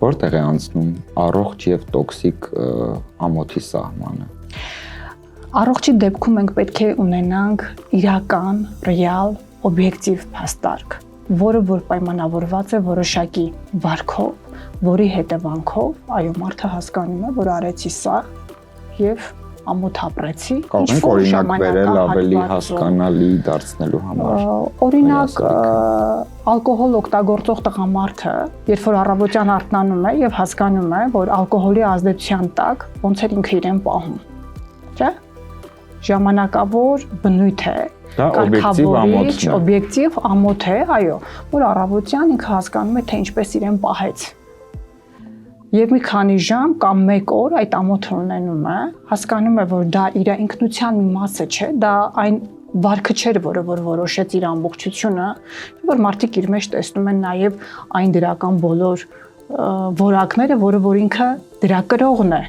Որտեղ է անցնում առողջ եւ տոքսիկ ամոթի սահմանը։ Առողջի դեպքում մենք պետք է ունենանք իրական, ռեալ, օբյեկտիվ փաստարկ, որը որ պայմանավորված է որոշակի վարքով, որի հետևանքով, այո, մարդը հասկանում է, որ արեցի սա եւ ամոթ ապրեցի, ինչ-որ օրինակ բերել ավելի հասկանալի դարձնելու համար։ Օրինակ, ալկոհոլ օգտագործող տղամարդը, երբ որ առավոտյան արթնանում է եւ հասկանում է, որ ալկոհոլի ազդեցության տակ ոնց էր ինքը իրեն պահում, չէ՞։ Ժամանակավոր բնույթ է, դա օբյեկտիվ ամոթ է, օբյեկտիվ ամոթ է, այո, որ առավոտյան ինքը հասկանում է, թե ինչպես իրեն պահեց։ Եվ մի քանի ժամ կամ 1 օր այդ ամոթը ունենում է, հասկանում է, որ դա իր ինքնության մի մասը չէ, դա այն վարքը չէր, որը որ որոշեց իր ամբողջությունը, որ մարդիկ իր մեջ տեսնում են նաև այն դրական բոլոր որակները, որը որ ինքը դրա կրողն է։